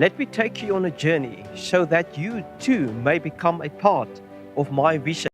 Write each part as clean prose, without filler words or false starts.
Let me take you on a journey so that you too may become a part of my vision.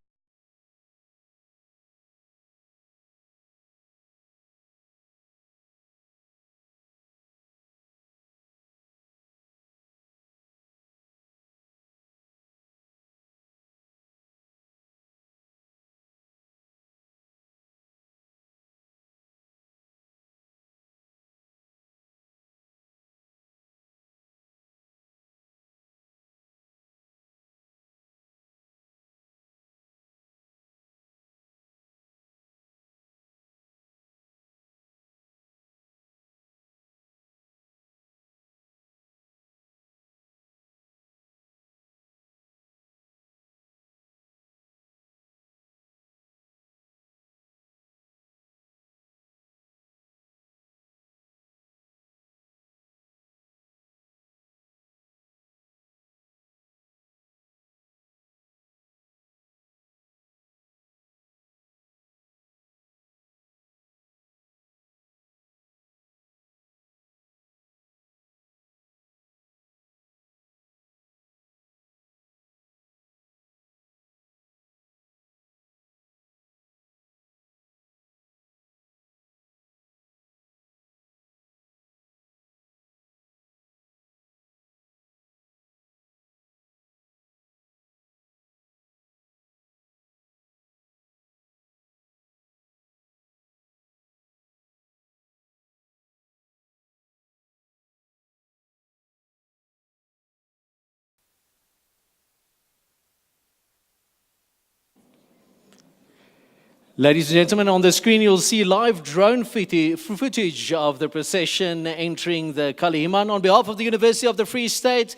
Ladies and gentlemen, on the screen you'll see live drone footage of the procession entering the Kalihiman. On behalf of the University of the Free State,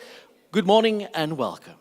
good morning and welcome.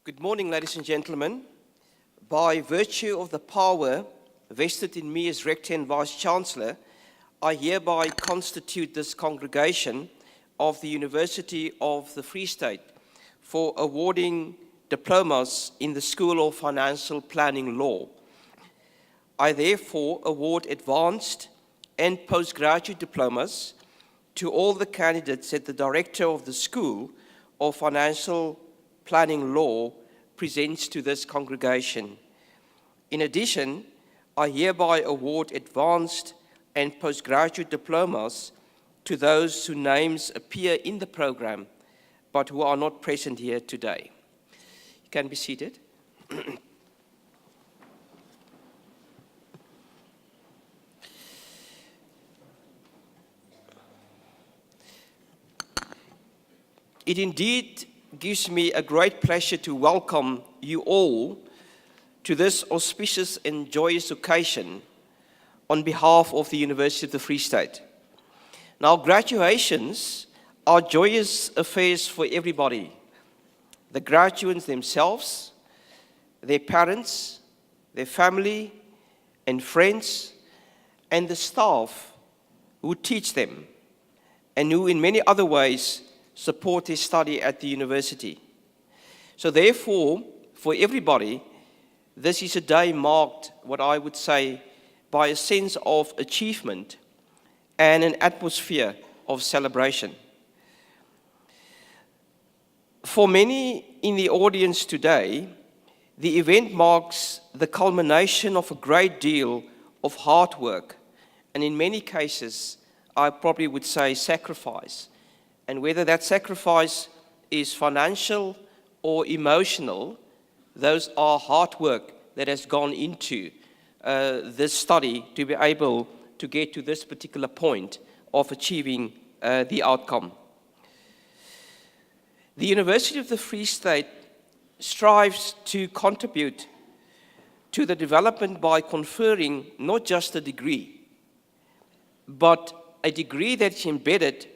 Good morning, ladies and gentlemen. By virtue of the power vested in me as Rector and Vice-Chancellor, I hereby constitute this congregation of the University of the Free State for awarding diplomas in the School of Financial Planning Law. I therefore award advanced and postgraduate diplomas to all the candidates that the Director of the School of Financial Planning Law presents to this congregation. In addition, I hereby award advanced and postgraduate diplomas to those whose names appear in the program but who are not present here today. You can be seated. It indeed gives me a great pleasure to welcome you all to this auspicious and joyous occasion on behalf of the University of the Free State. Now, graduations are joyous affairs for everybody. The graduates themselves, their parents, their family and friends, and the staff who teach them and who in many other ways support their study at the university. So therefore, for everybody, this is a day marked, what I would say, by a sense of achievement and an atmosphere of celebration. For many in the audience today, the event marks the culmination of a great deal of hard work, and in many cases, I probably would say sacrifice. And whether that sacrifice is financial or emotional, those are hard work that has gone into this study to be able to get to this particular point of achieving the outcome. The University of the Free State strives to contribute to the development by conferring not just a degree, but a degree that's embedded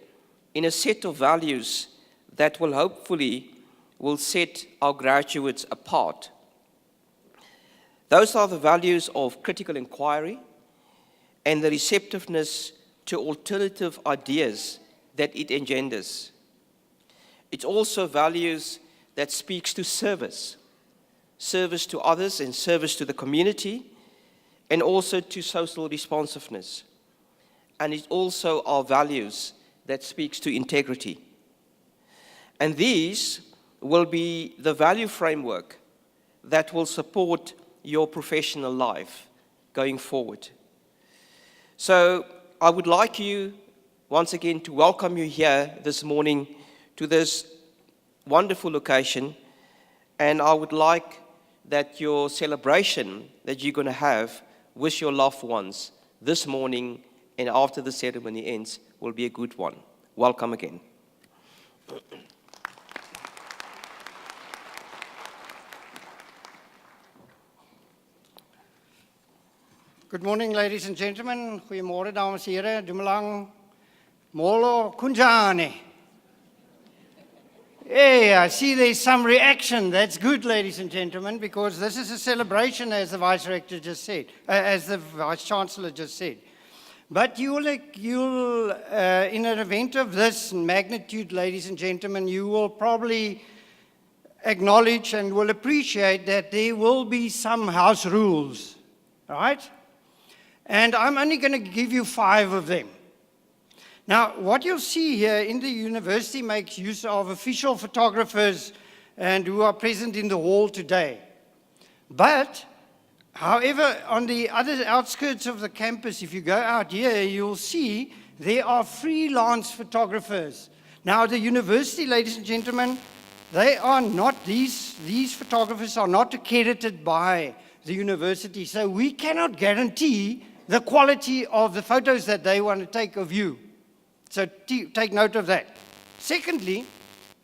in a set of values that will hopefully set our graduates apart. Those are the values of critical inquiry and the receptiveness to alternative ideas that it engenders. It's also values that speaks to service to others and service to the community, and also to social responsiveness. And it's also our values that speaks to integrity. And these will be the value framework that will support your professional life going forward. So I would like you once again to welcome you here this morning to this wonderful occasion, and I would like that your celebration that you're going to have with your loved ones this morning and after the ceremony ends will be a good one. Welcome again. Good morning, ladies and gentlemen. Goeiemôre, dames en here. Dumelang. Molo kunjane. Hey, I see there's some reaction. That's good, ladies and gentlemen, because this is a celebration, as the Vice Rector just said, as the Vice Chancellor just said. But you'll in an event of this magnitude, ladies and gentlemen, you will probably acknowledge and will appreciate that there will be some house rules, right? And I'm only going to give you 5 of them. Now, what you'll see here in the university makes use of official photographers and who are present in the hall today. But however, on the other outskirts of the campus, if you go out here, you'll see there are freelance photographers. Now, the university, ladies and gentlemen, they are not, these photographers are not accredited by the university, so we cannot guarantee the quality of the photos that they want to take of you. So take note of that. Secondly,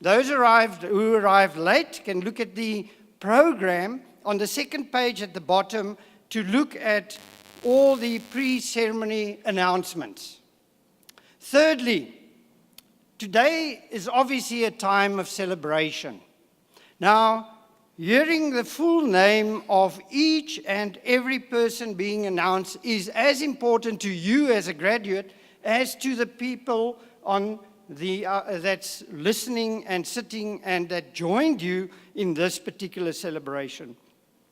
those who arrived late can look at the program on the second page at the bottom to look at all the pre-ceremony announcements. Thirdly, today is obviously a time of celebration. Now, Hearing the full name of each and every person being announced is as important to you as a graduate as to the people on that's listening and sitting and that joined you in this particular celebration.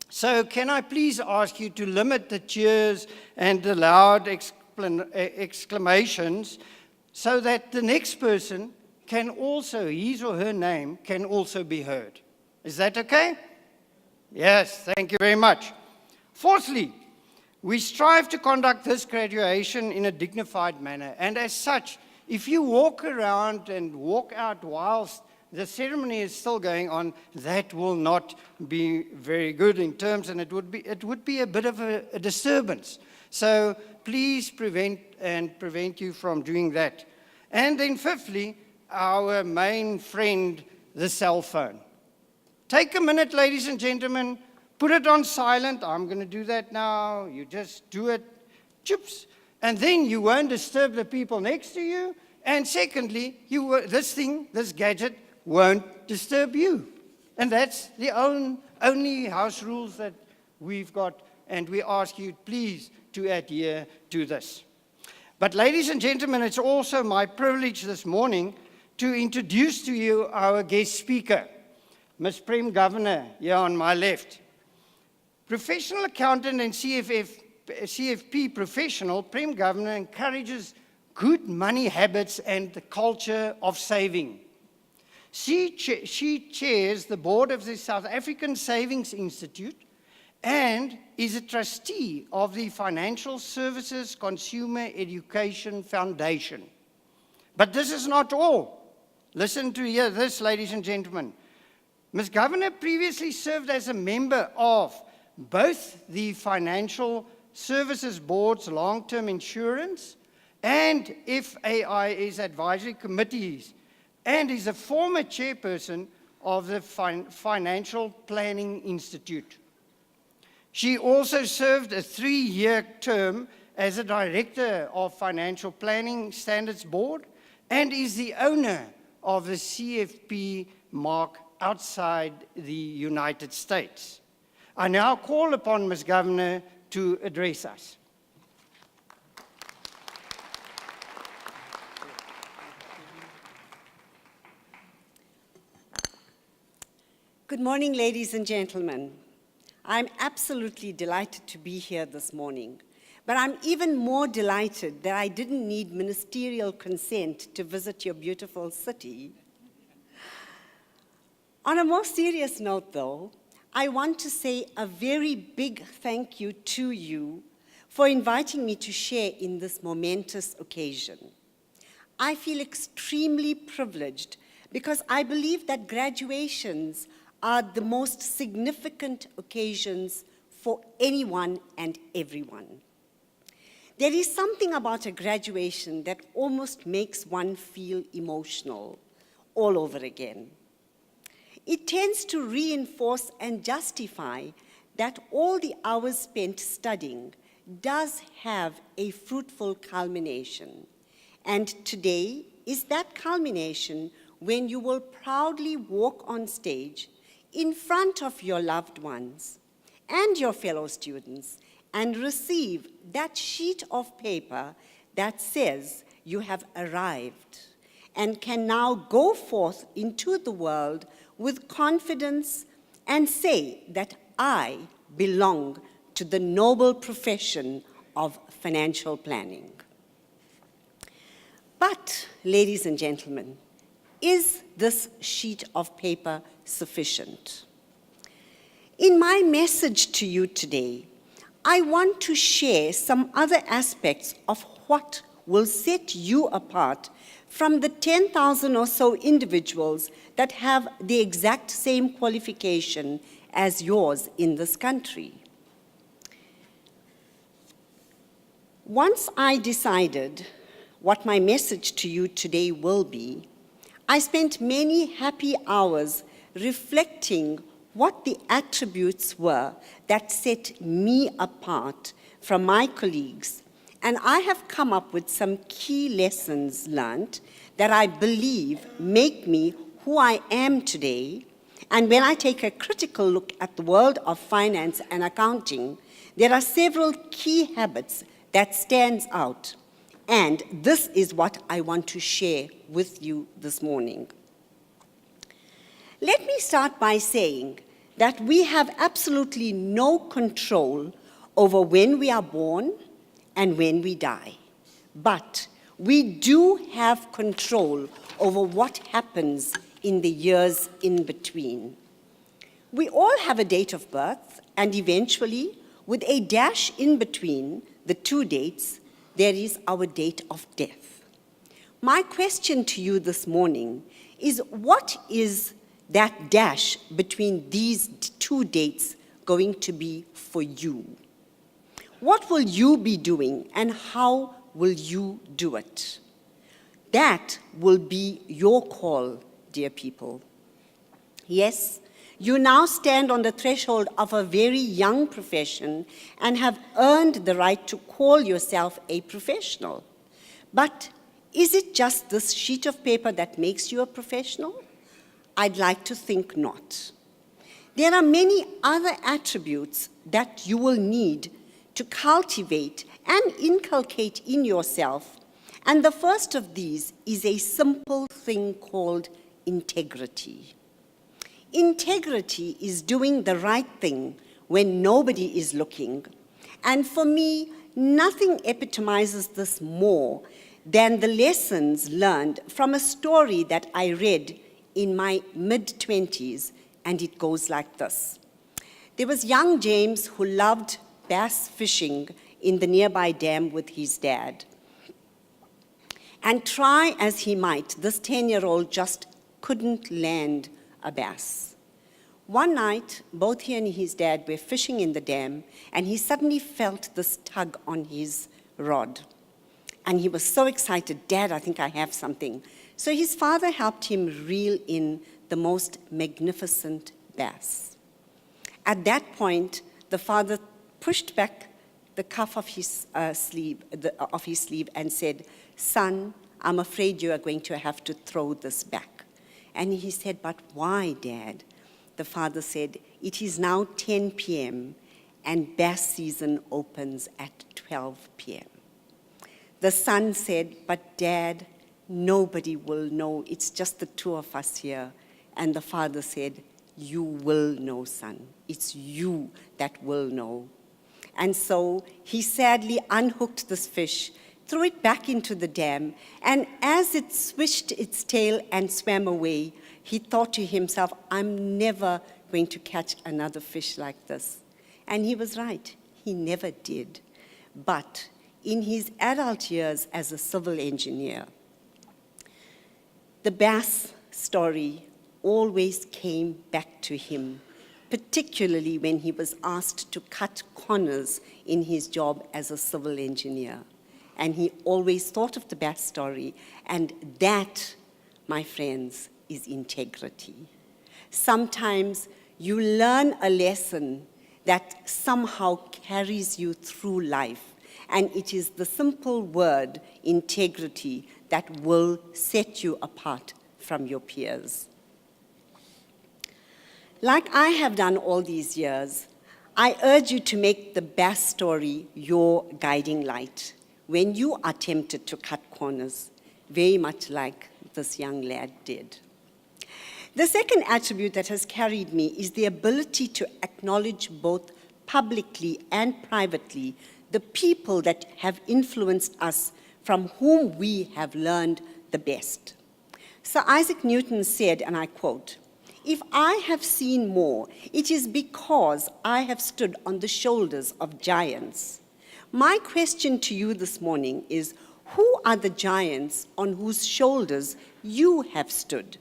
So can I please ask you to limit the cheers and the loud exclamations so that the next person can also, his or her name, can also be heard. Is that okay? Yes, thank you very much. Fourthly, we strive to conduct this graduation in a dignified manner, and as such, if you walk around and walk out whilst the ceremony is still going on, that will not be very good in terms, and it would be a bit of a disturbance. So please prevent you from doing that. And then fifthly, our main friend, the cell phone. Take a minute, ladies and gentlemen, put it on silent. I'm going to do that now. You just do it, choops, and then you won't disturb the people next to you. And secondly, this gadget won't disturb you. And that's the only house rules that we've got, and we ask you please to adhere to this. But ladies and gentlemen, it's also my privilege this morning to introduce to you our guest speaker, Ms. Prem Governor, here on my left. Professional accountant and CFP professional, Prem Governor encourages good money habits and the culture of saving. She chairs the board of the South African Savings Institute and is a trustee of the Financial Services Consumer Education Foundation. But this is not all. Listen to this, ladies and gentlemen. Ms. Governor previously served as a member of both the Financial Services Board's long-term insurance and FAI's advisory committees, and is a former chairperson of the Financial Planning Institute. She also served a 3-year term as a director of Financial Planning Standards Board and is the owner of the CFP mark outside the United States. I now call upon Ms. Governor to address us. Good morning, ladies and gentlemen. I'm absolutely delighted to be here this morning, but I'm even more delighted that I didn't need ministerial consent to visit your beautiful city. On a more serious note, though, I want to say a very big thank you to you for inviting me to share in this momentous occasion. I feel extremely privileged because I believe that graduations are the most significant occasions for anyone and everyone. There is something about a graduation that almost makes one feel emotional all over again. It tends to reinforce and justify that all the hours spent studying does have a fruitful culmination. And today is that culmination when you will proudly walk on stage in front of your loved ones and your fellow students and receive that sheet of paper that says you have arrived and can now go forth into the world with confidence and say that I belong to the noble profession of financial planning. But, ladies and gentlemen, is this sheet of paper sufficient? In my message to you today, I want to share some other aspects of what will set you apart from the 10,000 or so individuals that have the exact same qualification as yours in this country. Once I decided what my message to you today will be, I spent many happy hours reflecting what the attributes were that set me apart from my colleagues, and I have come up with some key lessons learned that I believe make me who I am today And when I take a critical look at the world of finance and accounting, there are several key habits that stands out. And this is what I want to share with you this morning. Let me start by saying that we have absolutely no control over when we are born and when we die. But we do have control over what happens in the years in between. We all have a date of birth, and eventually, with a dash in between the two dates, there is our date of death. My question to you this morning is, what is that dash between these two dates going to be for you? What will you be doing, and how will you do it? That will be your call, dear people. Yes, you now stand on the threshold of a very young profession and have earned the right to call yourself a professional. But is it just this sheet of paper that makes you a professional? I'd like to think not. There are many other attributes that you will need to cultivate and inculcate in yourself, and the first of these is a simple thing called integrity. Integrity is doing the right thing when nobody is looking, and for me, nothing epitomizes this more than the lessons learned from a story that I read in my mid-20s, and it goes like this. There was young James who loved bass fishing in the nearby dam with his dad. And try as he might, this 10-year-old just couldn't land a bass. One night, both he and his dad were fishing in the dam, and he suddenly felt this tug on his rod. And he was so excited, "Dad, I think I have something." So his father helped him reel in the most magnificent bass. At that point, the father pushed back the cuff of his sleeve and said, "Son, I'm afraid you are going to have to throw this back." And he said, "But why, Dad?" The father said, "It is now 10 p.m. and bass season opens at 12 p.m. The son said, "But Dad, nobody will know. It's just the two of us here." And the father said, "You will know, son. It's you that will know." And so he sadly unhooked this fish, threw it back into the dam, and as it swished its tail and swam away, he thought to himself, "I'm never going to catch another fish like this." And he was right. He never did. But in his adult years as a civil engineer, the bass story always came back to him, particularly when he was asked to cut corners in his job as a civil engineer. And he always thought of the bass story, and that, my friends, is integrity. Sometimes you learn a lesson that somehow carries you through life, and it is the simple word integrity that will set you apart from your peers. Like I have done all these years, I urge you to make the bass story your guiding light when you are tempted to cut corners, very much like this young lad did. The second attribute that has carried me is the ability to acknowledge both publicly and privately the people that have influenced us, from whom we have learned the best. Sir Isaac Newton said, and I quote, "If I have seen more, it is because I have stood on the shoulders of giants." My question to you this morning is, who are the giants on whose shoulders you have stood?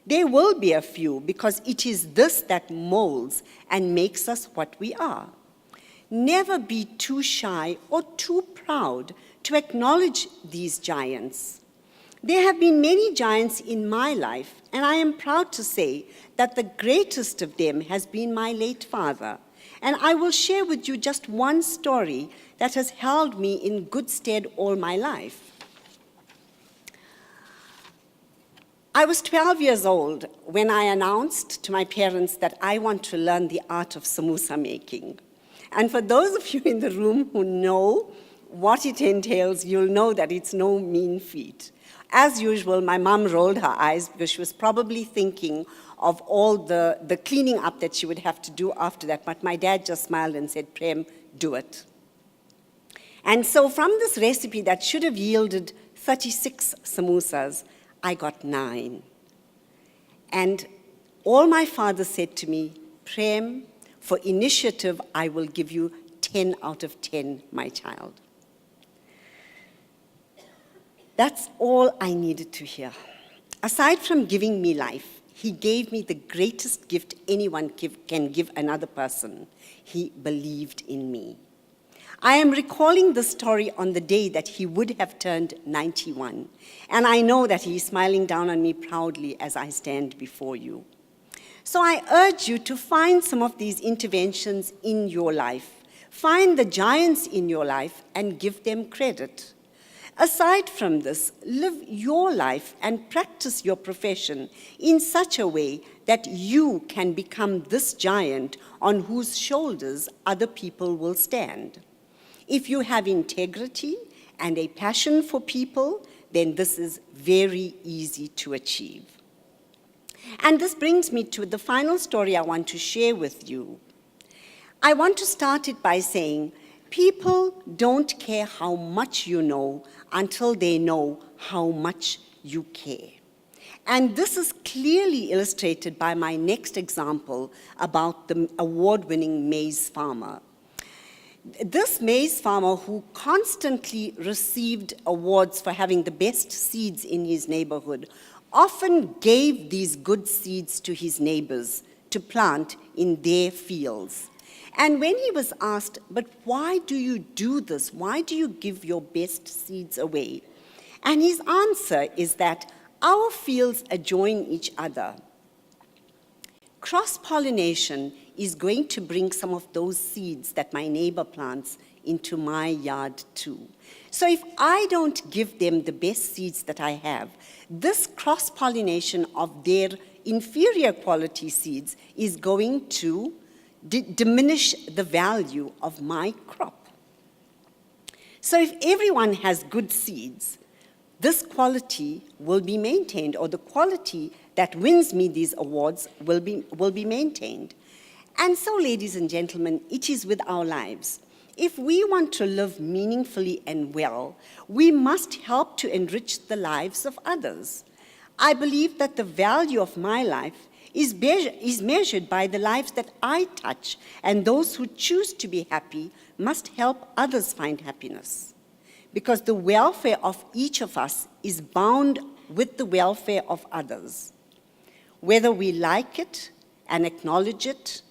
There will be a few, because it is this that molds and makes us what we are. Never be too shy or too proud to acknowledge these giants. There have been many giants in my life, and I am proud to say that the greatest of them has been my late father. And I will share with you just one story that has held me in good stead all my life. I was 12 years old when I announced to my parents that I want to learn the art of samosa making. And for those of you in the room who know what it entails, you'll know that it's no mean feat. As usual, my mom rolled her eyes because she was probably thinking of all the cleaning up that she would have to do after that. But my dad just smiled and said, Prem, do it. And so from this recipe that should have yielded 36 samosas, I got 9. And all my father said to me, Prem, for initiative, I will give you 10 out of 10, my child. That's all I needed to hear. Aside from giving me life, he gave me the greatest gift anyone can give another person. He believed in me. I am recalling the story on the day that he would have turned 91, and I know that he is smiling down on me proudly as I stand before you. So I urge you to find some of these interventions in your life. Find the giants in your life and give them credit. Aside from this, live your life and practice your profession in such a way that you can become this giant on whose shoulders other people will stand. If you have integrity and a passion for people, then this is very easy to achieve. And this brings me to the final story I want to share with you. I want to start it by saying, people don't care how much you know until they know how much you care. And this is clearly illustrated by my next example about the award-winning maize farmer. This maize farmer, who constantly received awards for having the best seeds in his neighborhood, often gave these good seeds to his neighbors to plant in their fields. And when he was asked, but why do you do this? Why do you give your best seeds away? And his answer is that our fields adjoin each other. Cross-pollination is going to bring some of those seeds that my neighbor plants into my yard too. So if I don't give them the best seeds that I have, this cross-pollination of their inferior quality seeds is going to diminish the value of my crop. So if everyone has good seeds, this quality will be maintained, or the quality that wins me these awards will be maintained. And so, ladies and gentlemen, it is with our lives. If we want to live meaningfully and well, we must help to enrich the lives of others. I believe that the value of my life is measured by the lives that I touch, and those who choose to be happy must help others find happiness. Because the welfare of each of us is bound with the welfare of others. Whether we like it and acknowledge it,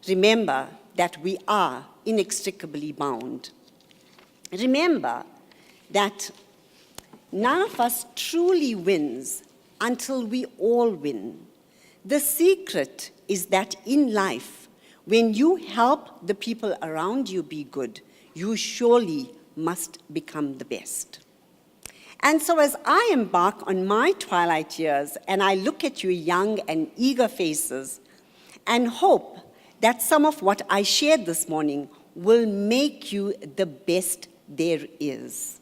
remember that we are inextricably bound. Remember that none of us truly wins until we all win. The secret is that in life, when you help the people around you be good, you surely must become the best. And so as I embark on my twilight years and I look at your young and eager faces and hope that some of what I shared this morning will make you the best there is.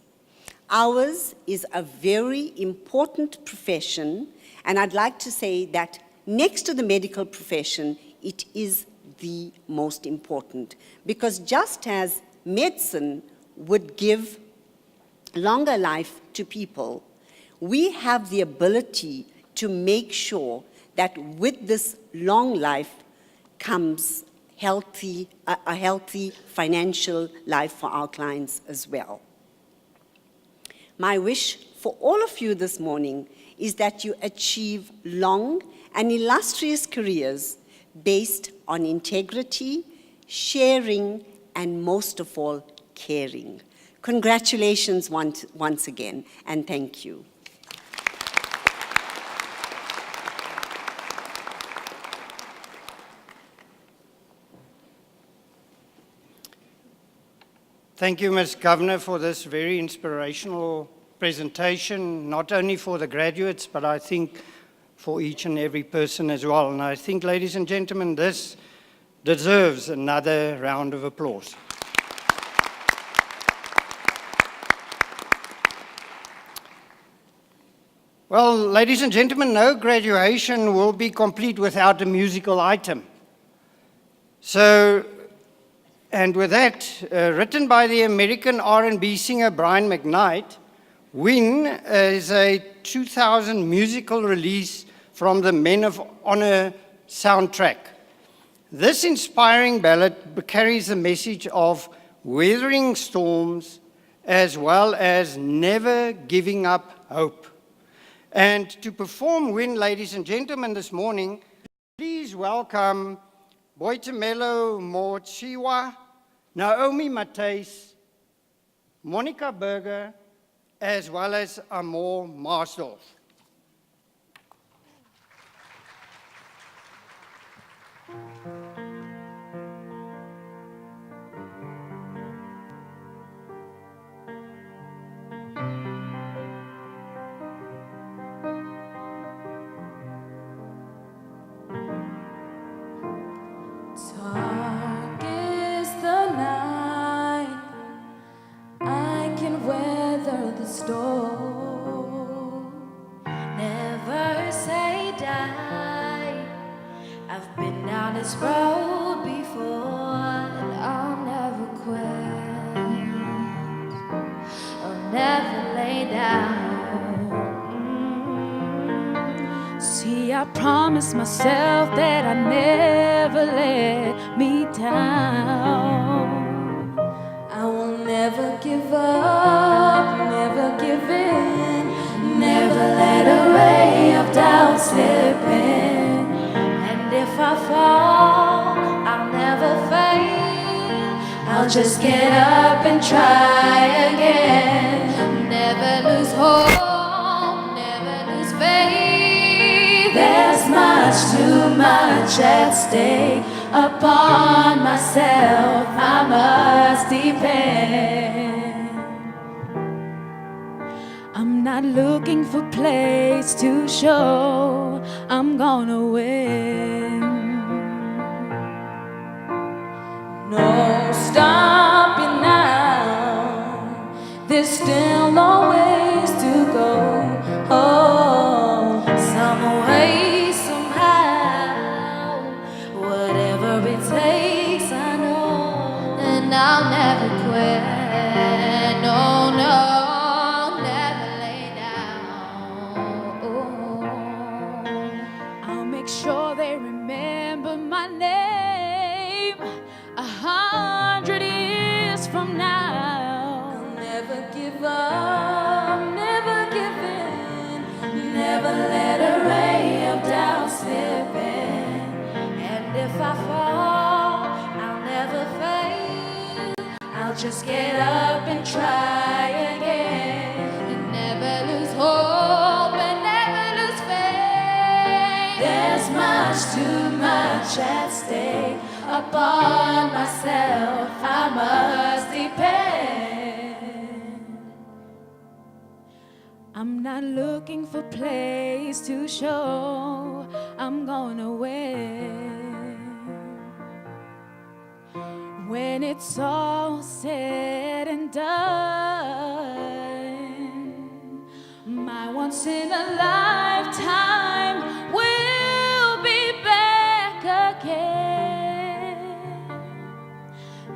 Ours is a very important profession, and I'd like to say that next to the medical profession, it is the most important. Because just as medicine would give longer life to people, we have the ability to make sure that with this long life comes a healthy financial life for our clients as well. My wish for all of you this morning is that you achieve long and illustrious careers based on integrity, sharing, and most of all, caring. Congratulations once again, and thank you. Thank you, Ms. Governor, for this very inspirational presentation, not only for the graduates, but I think for each and every person as well. And I think, ladies and gentlemen, this deserves another round of applause. Well, ladies and gentlemen, no graduation will be complete without a musical item. So, and with that, written by the American R&B singer Brian McKnight, Win is a 2000 musical release from the Men of Honor soundtrack. This inspiring ballad carries the message of weathering storms as well as never giving up hope. And to perform Win, ladies and gentlemen, this morning, please welcome Boitumelo Mochiwa, Naomi Matthys, Monica Berger, as well as Amor Marsdorf. Dark is the night, I can weather the storm. Never say die, I've been down this road before, and I'll never quit, I'll never lay down. See, I promised myself that I'd never let me down. I will never give up, never give in, never let a ray of doubt slip in. And if I fall, I'll never fail, I'll just get up and try again. Never lose hope, never lose faith. There's much, too much at stake. Upon myself I must depend. I'm not looking for place to show I'm gonna win. No stopping now, there's still always to go. Oh, some way, somehow, whatever it takes, I know, and I'll never quit. No, no, never lay down. I'll make sure they remember my name 100 years from now. I'll never give up, never give in, never let a ray of doubt slip in. And if I fall, I'll never fail, I'll just get up and try again. And never lose hope and never lose faith. There's much, too much at stake. Upon myself I must depend. I'm not looking for place to show I'm gonna win. When it's all said and done, my once in a lifetime will be back again.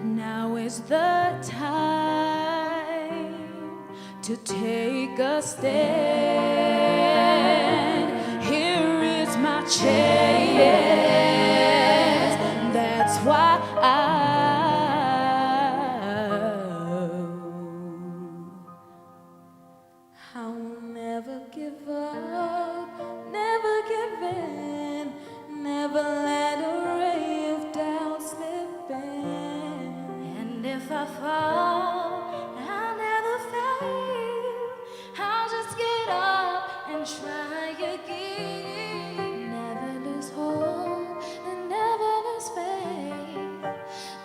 Now is the time to take a stand. Here is my chance. That's why I'll never give up, never give in, never let a ray of doubt slip in. And if I fall, I'll never fail, I'll just get up and try again. Never lose hope and never lose faith.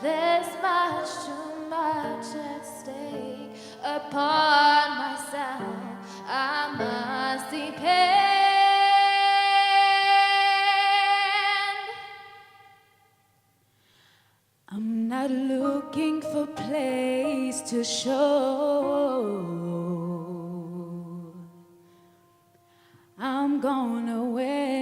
There's much, too much at stake. Upon myself to show I'm going away.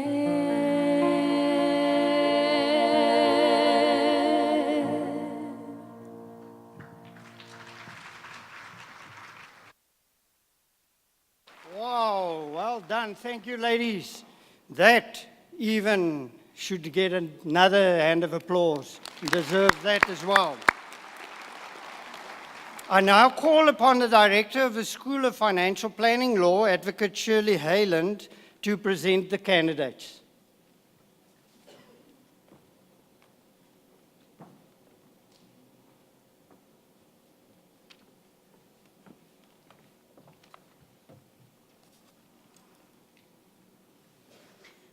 Wow, well done. Thank you, ladies. That even should get another hand of applause. You deserve that as well. I now call upon the Director of the School of Financial Planning Law, Advocate Shirley Hayland, to present the candidates.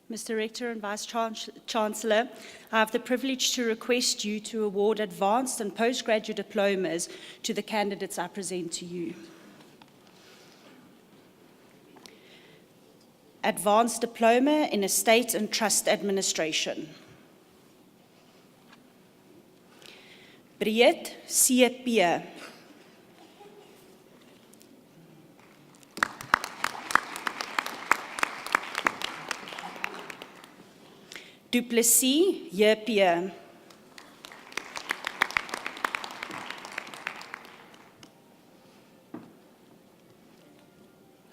Mr. Rector and Vice Chancellor, I have the privilege to request you to award advanced and postgraduate diplomas to the candidates I present to you. Advanced Diploma in Estate and Trust Administration. Breed CP. Duplessis JP.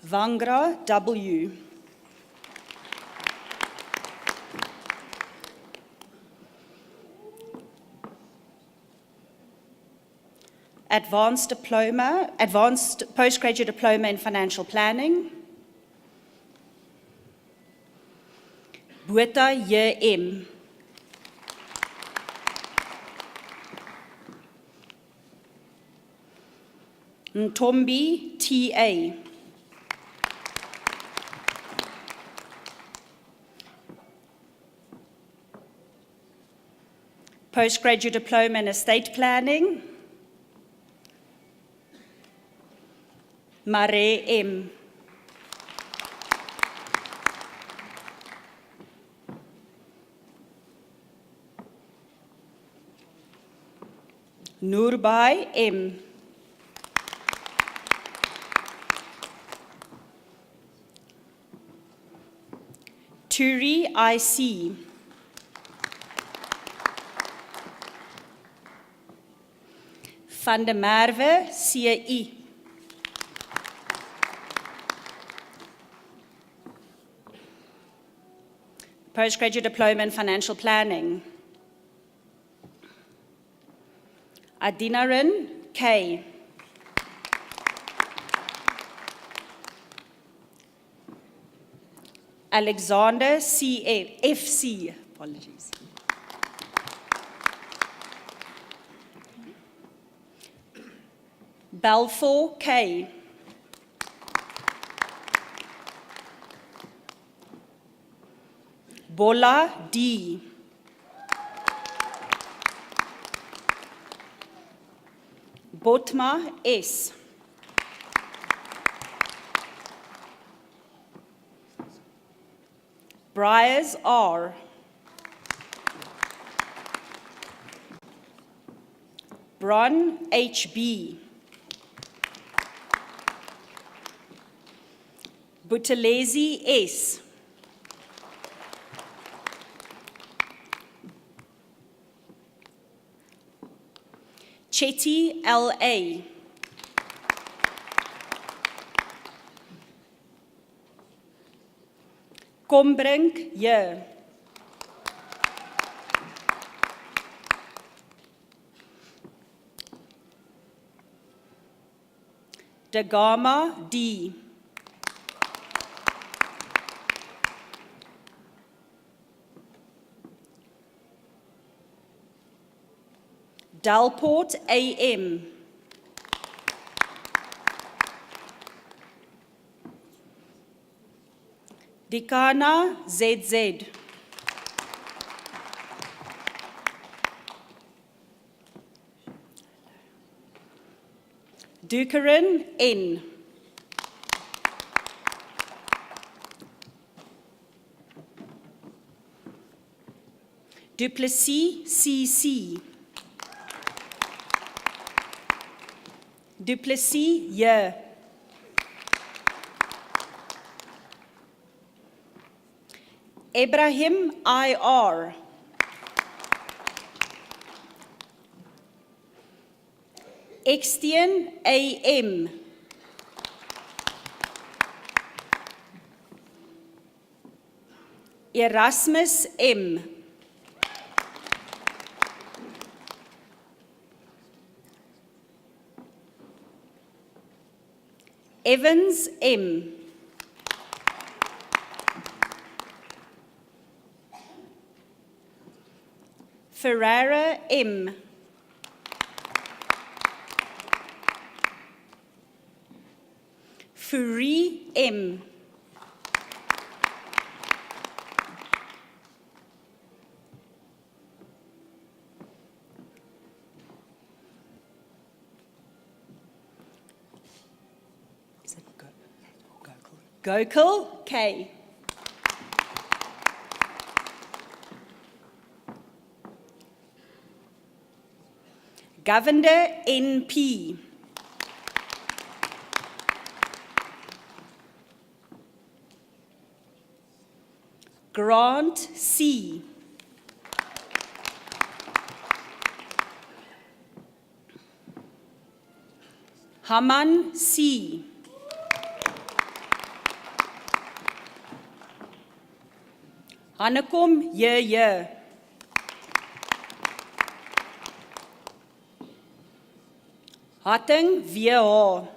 Vangra W. Advanced Postgraduate Diploma in Financial Planning. Botha JM. Ntombi TA. Postgraduate Diploma in Estate Planning. Mare M. Noorbai M. Turi IC. Van der Merwe CI. Postgraduate Diploma in Financial Planning. Adinaran K. Alexander FC. Apologies. Balfour K. Bola D. Botma S. Briars R. Bron HB. Buthelezi S. Chetty LA. Kombrink J. Dagama D. Dalport AM. Dikana ZZ. Dukerin N. Duplessis CC. Du Plessis, J. Ibrahim, IR. Eksteen, AM. Erasmus, M. Evans, M. Ferreira, M. Fourie, M. Is it Gokul, K. Governor, NP. Grant, C. Haman, C. Hanekom, J. Hatting, VH.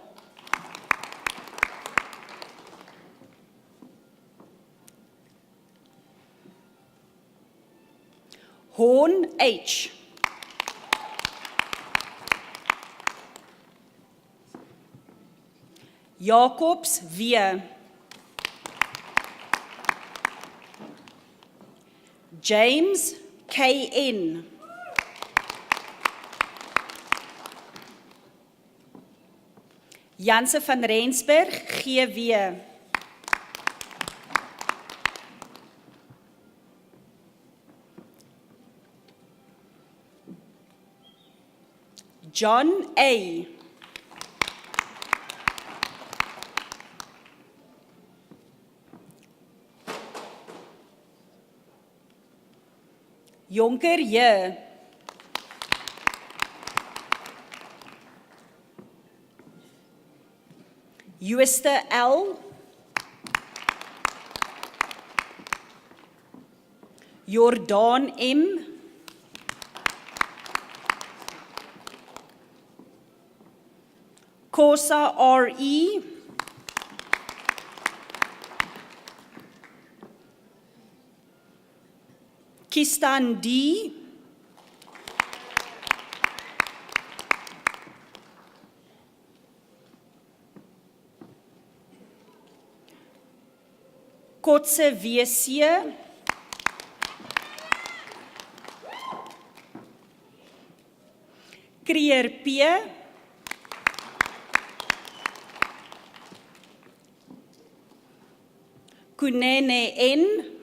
Horn, H. Jacobs, V. James, KN. Janse van Rensburg, GW. John, A. Jonker, J. Jooste, L. Jordaan, M. Kosa, R.E. Kistan, D. Kotse, VC. Creer, P. Kunene, N.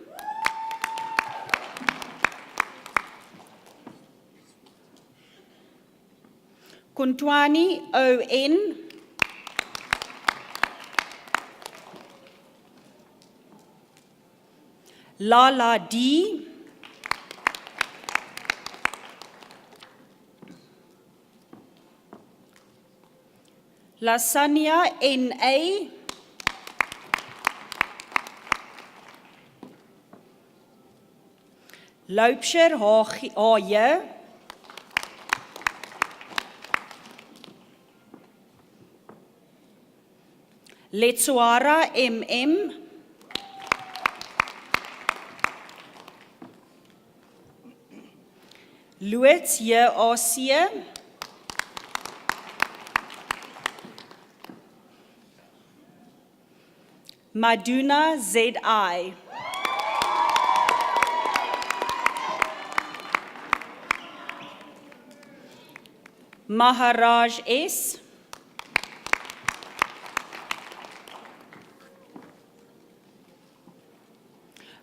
Kuntwani, O.N. Lala, D. Lasagna, N.A. Loupsher, H.J. Letsuara, M.M. Loots, J.A.C. Maduna, Z.I. Maharaj, S.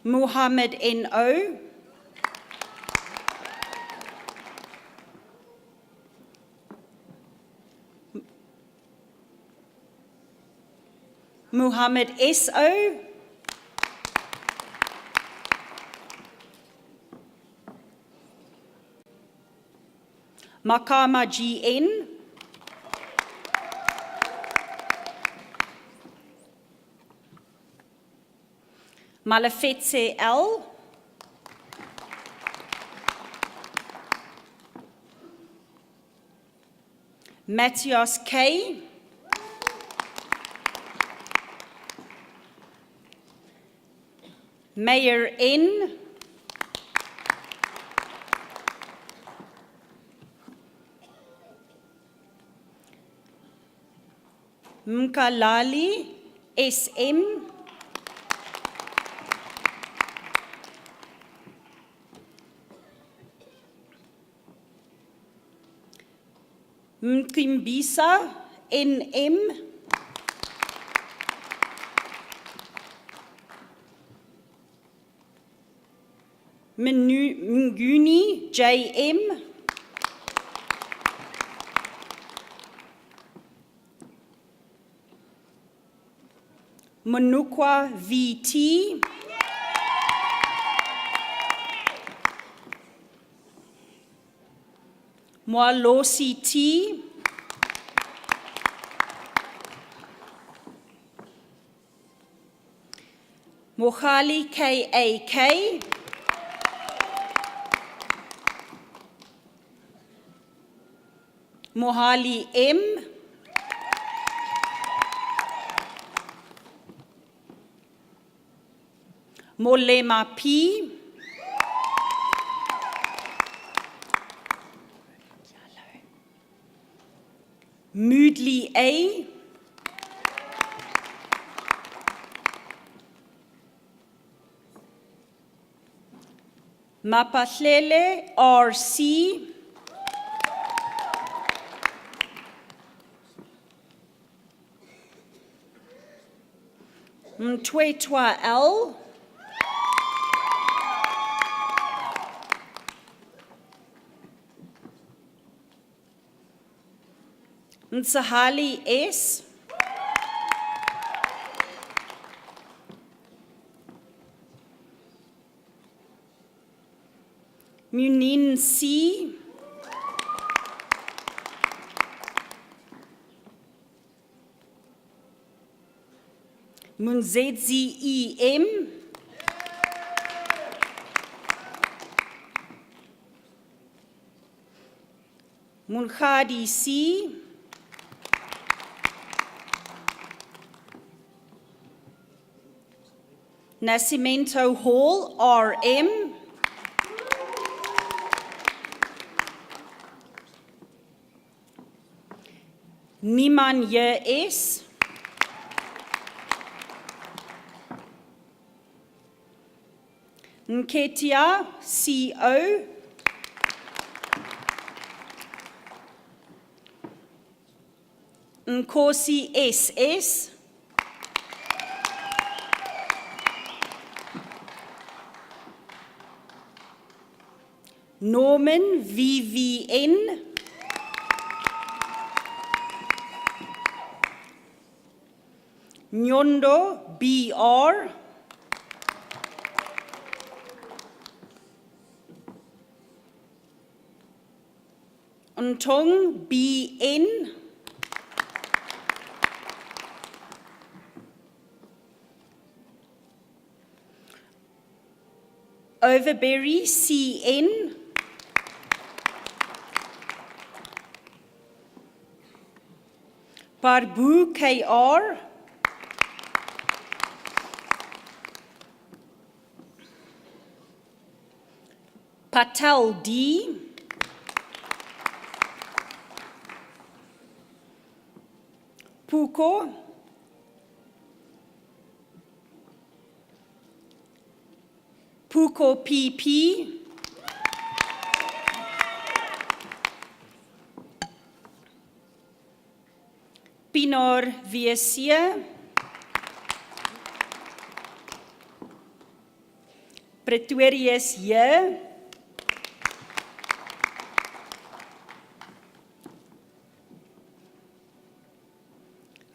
Muhammad, N.O. Muhammad S.O. Makama G.N. Malafetse L. Matthias K. Mayor N. Mkalali S.M. Mkimbisa N.M. Mnguni J.M. Monukwa V.T. Mwalosi T. Mohali K.A.K. Mohali M. Molema P. Moodley A. Mapahlele R.C. Mtwetwa L. Msahali S. Munin C. Munzedzi E.M. Munkhadi C. Nascimento Hall R.M. Nimanye S. Nketia C.O. Nkosi S.S. Norman V.V.N. Nyondo B.R. Ntong B.N. Overberry C.N. Barbu K.R. Patel D. Puko. Puko PP. Pinor VC. Pretorius J.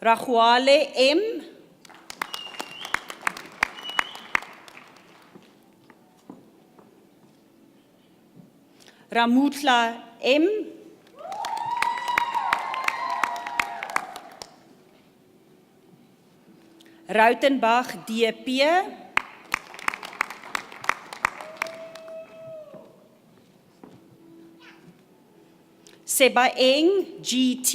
Raguale M. Ramutla M. Rautenbach DP. Sebaeng GT.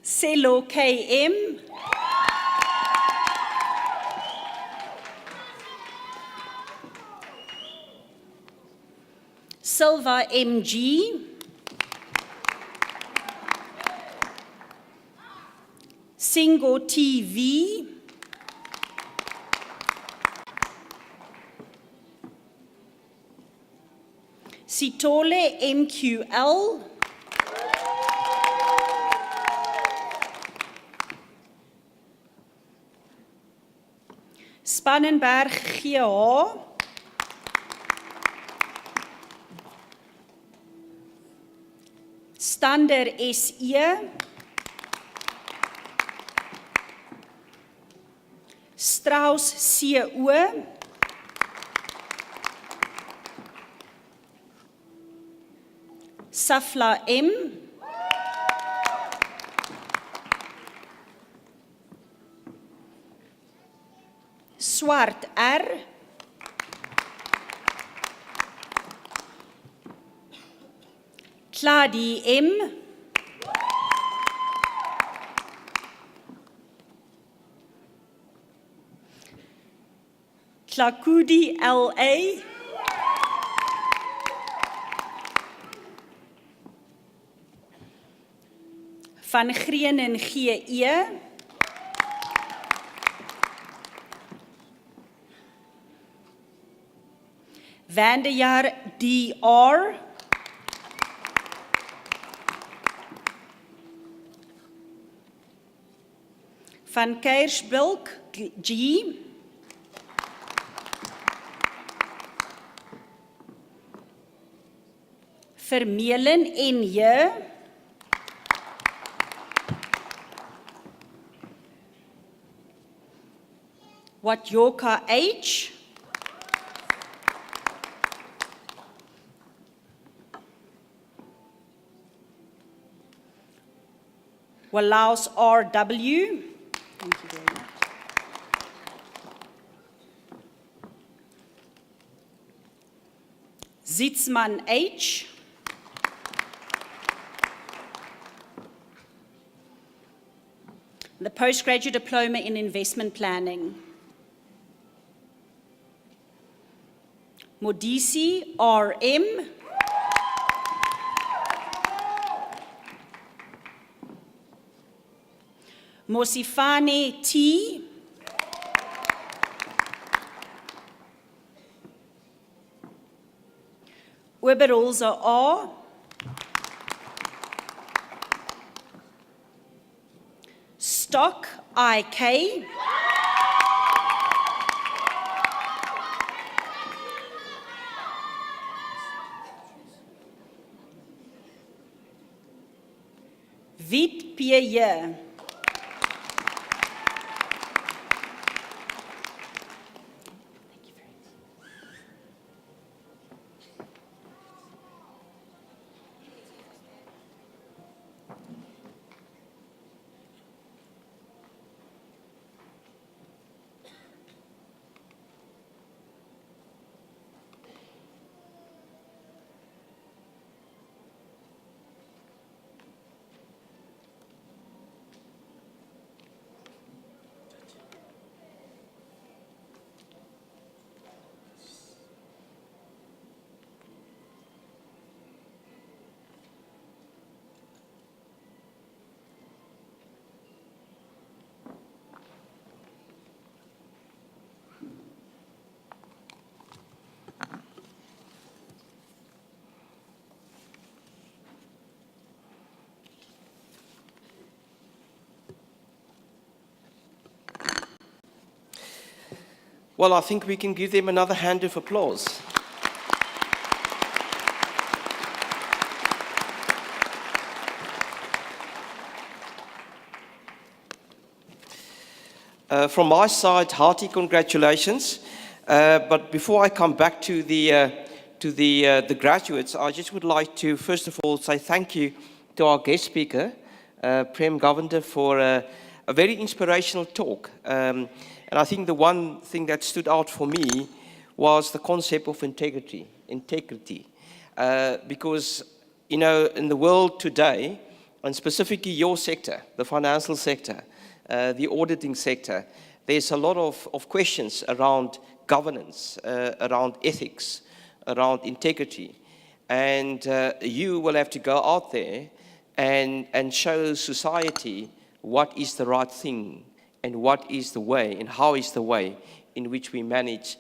Selo KM. Silva MG. Singo TV. Sitole MQL. Spannenberg GH. Stander SE. Strauss CO. Safla M. Swart R. Clady M. Klakudi LA. Van Greenen GE. Vandejaar DR. Van Keirsbilk G. Vermeulen NJ. Watjoka H. Walaus RW. Thank you very much. Zitzman H. The postgraduate diploma in investment planning. Modisi RM. Mosifane T. Weberolza R. Stock IK. Vit Pierre. Well, I think we can give them another hand of applause. From my side, hearty congratulations. But before I come back to the graduates, I just would like to first of all say thank you to our guest speaker, Prem Govender, for a very inspirational talk. And I think the one thing that stood out for me was the concept of integrity. Because, you know, in the world today, and specifically your sector, the financial sector, the auditing sector, there's a lot of questions around governance, around ethics, around integrity. And you will have to go out there and show society what is the right thing and what is the way and how is the way in which we manage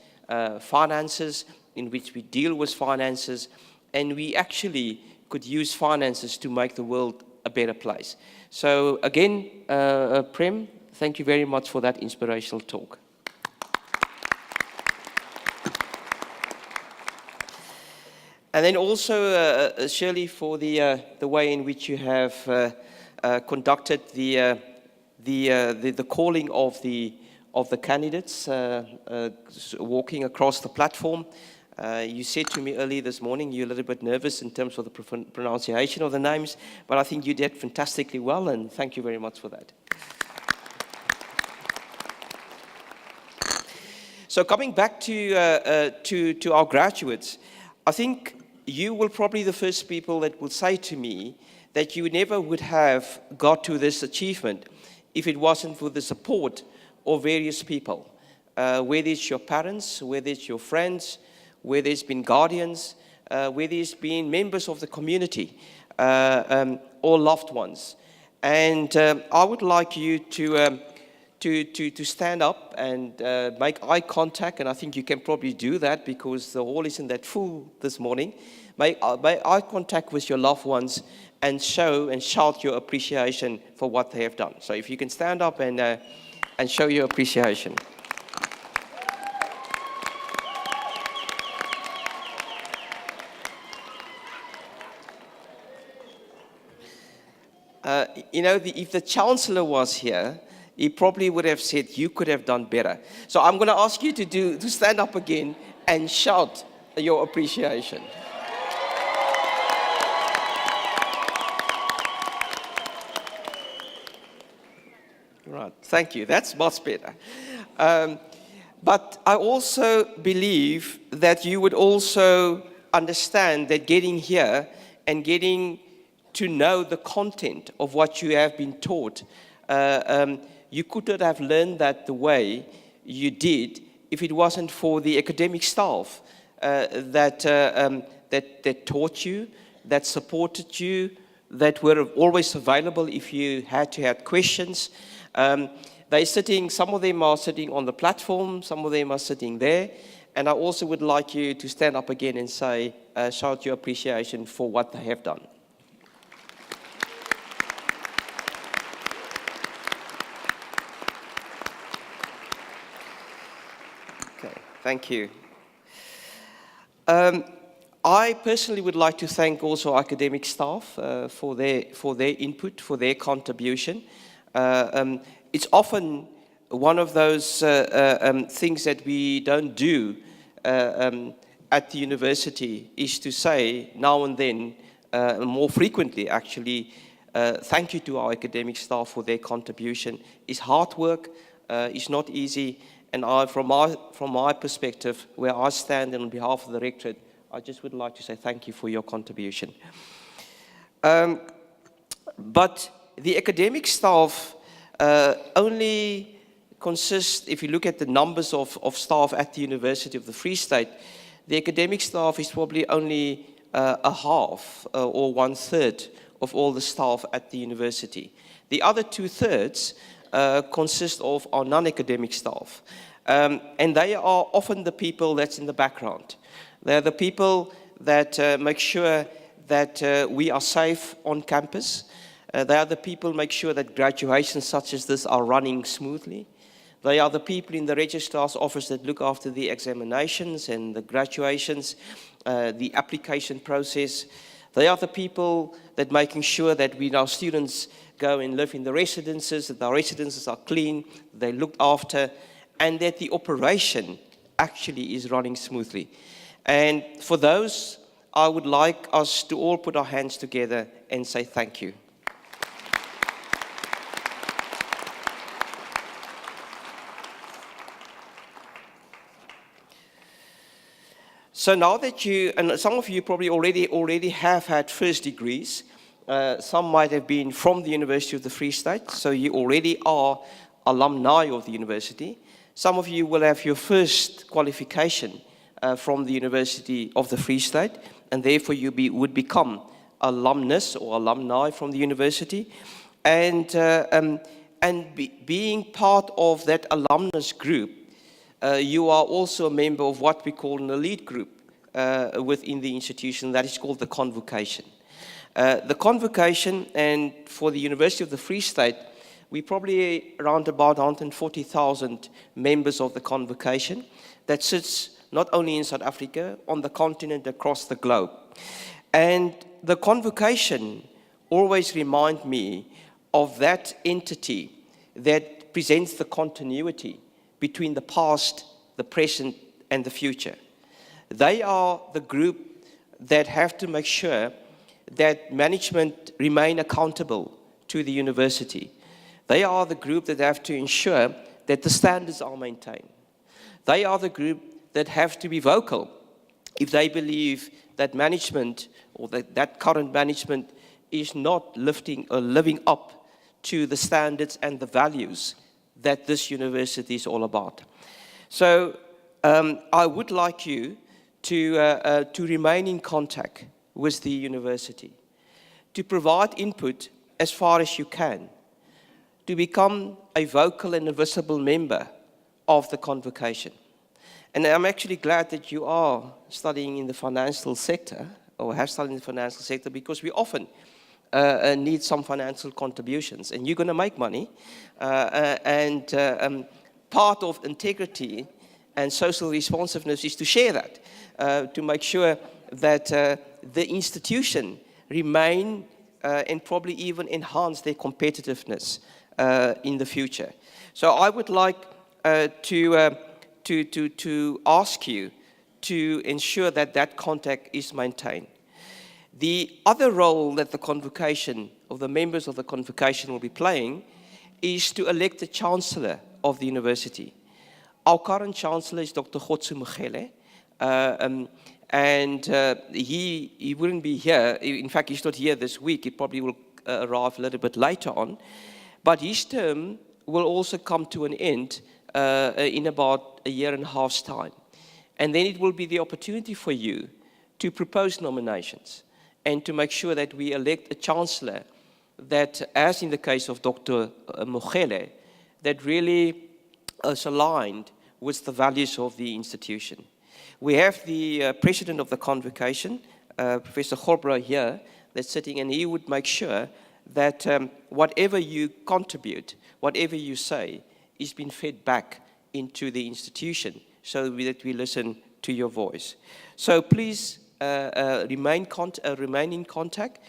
finances, in which we deal with finances, and we actually could use finances to make the world a better place. So again, Prem, thank you very much for that inspirational talk. And then also, Shirley, for the way in which you have conducted the calling of the candidates, walking across the platform. You said to me earlier this morning you're a little bit nervous in terms of the pronunciation of the names, but I think you did fantastically well, and thank you very much for that. So coming back to our graduates, I think you will probably be the first people that will say to me that you never would have got to this achievement if it wasn't for the support of various people, whether it's your parents, whether it's your friends, whether it's been guardians, whether it's been members of the community, or loved ones. And I would like you to stand up and make eye contact, and I think you can probably do that because the hall isn't that full this morning. Make eye contact with your loved ones and show and shout your appreciation for what they have done. So if you can stand up and show your appreciation. You know, if the Chancellor was here, he probably would have said, you could have done better. So I'm going to ask you to stand up again and shout your appreciation. Right, thank you. That's much better. But I also believe that you would also understand that getting here and getting to know the content of what you have been taught, you could not have learned that the way you did if it wasn't for the academic staff that taught you, that supported you, that were always available if you had to have questions. Some of them are sitting on the platform, some of them are sitting there, and I also would like you to stand up again and say, shout your appreciation for what they have done. Thank you. I personally would like to thank also academic staff for their input, for their contribution. It's often one of those things that we don't do at the university is to say now and then, more frequently actually, thank you to our academic staff for their contribution. It's hard work, it's not easy. And from my perspective, where I stand and on behalf of the rectorate, I just would like to say thank you for your contribution. But the academic staff only consists, if you look at the numbers of staff at the University of the Free State, the academic staff is probably only a half or 1/3 of all the staff at the university. The other 2/3 consist of our non-academic staff. And they are often the people that's in the background. They're the people that make sure that we are safe on campus. They are the people who make sure that graduations such as this are running smoothly. They are the people in the registrar's office that look after the examinations and the graduations, the application process. They are the people that making sure that our students go and live in the residences, that our residences are clean, they're looked after, and that the operation actually is running smoothly. And for those, I would like us to all put our hands together and say thank you. So now that you, and some of you probably already have had first degrees, some might have been from the University of the Free State, so you already are alumni of the university. Some of you will have your first qualification from the University of the Free State, and therefore you would become alumnus or alumni from the university. And being part of that alumnus group, you are also a member of what we call an elite group within the institution that is called the convocation. The convocation, and for the University of the Free State, we probably around about 140,000 members of the convocation that sits not only in South Africa, on the continent, across the globe. And the convocation always reminds me of that entity that presents the continuity between the past, the present, and the future. They are the group that have to make sure that management remain accountable to the university. They are the group that have to ensure that the standards are maintained. They are the group that have to be vocal if they believe that management or that current management is not lifting or living up to the standards and the values that this university is all about. So I would like you to remain in contact with the university, to provide input as far as you can, to become a vocal and a visible member of the convocation. And I'm actually glad that you are studying in the financial sector, or have studied in the financial sector, because we often need some financial contributions. And you're going to make money. Part of integrity and social responsiveness is to share that, to make sure that the institution remain and probably even enhance their competitiveness in the future. So I would like to ask you to ensure that that contact is maintained. The other role that the convocation, or the members of the convocation will be playing, is to elect the Chancellor of the university. Our current Chancellor is Dr. Kgotso Mogele, he wouldn't be here. In fact, he's not here this week. He probably will arrive a little bit later on. But his term will also come to an end in about a year and a half's time. And then it will be the opportunity for you to propose nominations and to make sure that we elect a Chancellor that, as in the case of Dr. Mogele, that really is aligned with the values of the institution. We have the President of the Convocation, Professor Gorbra, here, that's sitting, and he would make sure that whatever you contribute, whatever you say, is being fed back into the institution so that we listen to your voice. So please remain in contact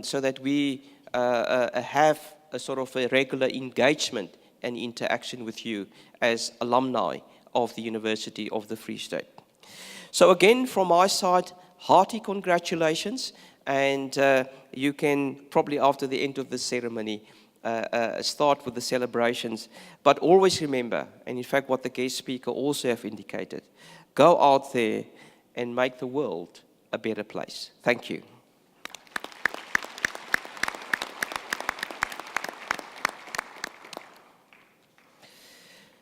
so that we have a sort of a regular engagement and interaction with you as alumni of the University of the Free State. So again, from my side, hearty congratulations, and you can probably after the end of the ceremony start with the celebrations. But always remember, and in fact what the guest speaker also have indicated, go out there and make the world a better place. Thank you.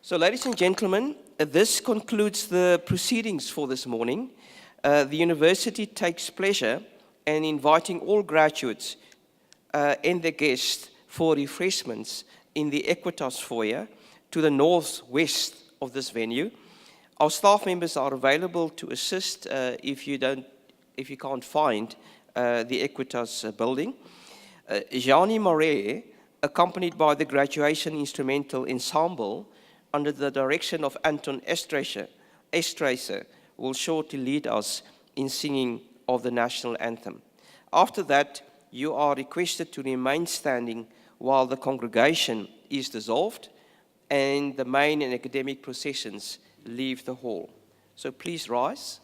So ladies and gentlemen, this concludes the proceedings for this morning. The university takes pleasure in inviting all graduates and their guests for refreshments in the Equitas foyer to the northwest of this venue. Our staff members are available to assist if you can't find the Equitas building. Gianni Moret, accompanied by the graduation instrumental ensemble under the direction of Anton Estreiser, will shortly lead us in singing of the national anthem. After that, you are requested to remain standing while the congregation is dissolved and the main and academic processions leave the hall. So please rise.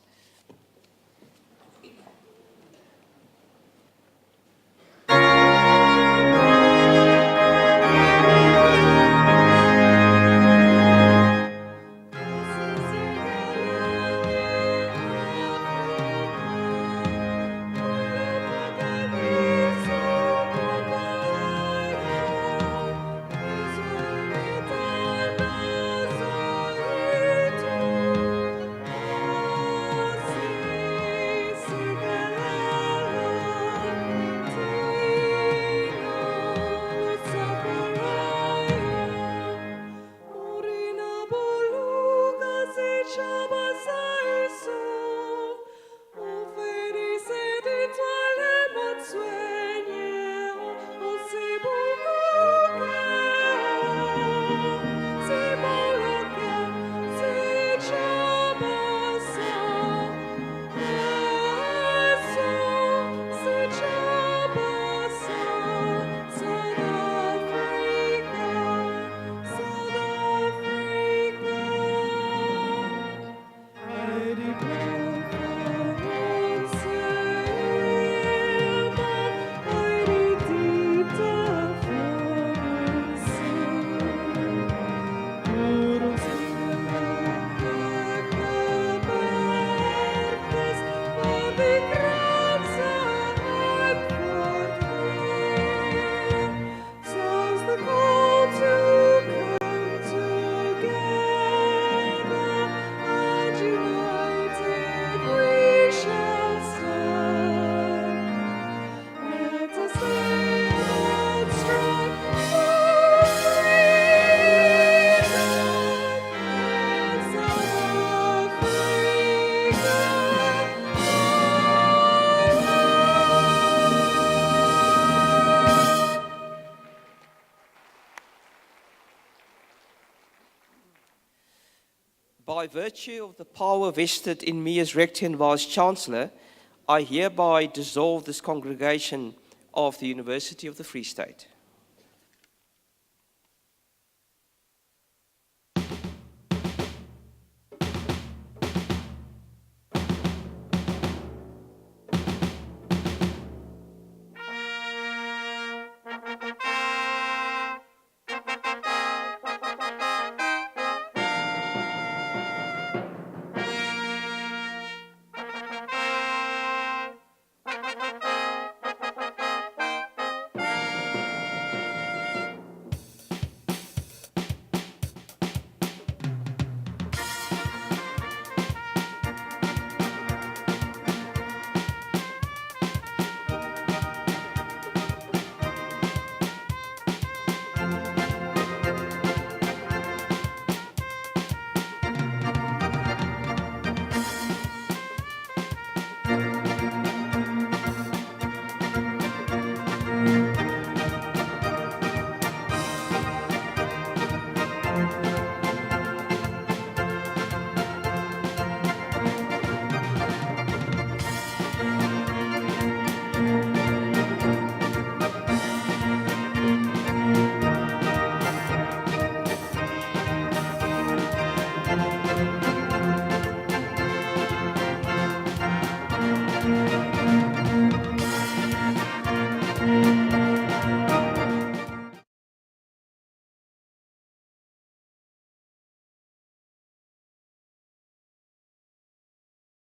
By virtue of the power vested in me as Rector and Vice-Chancellor, I hereby dissolve this congregation of the University of the Free State.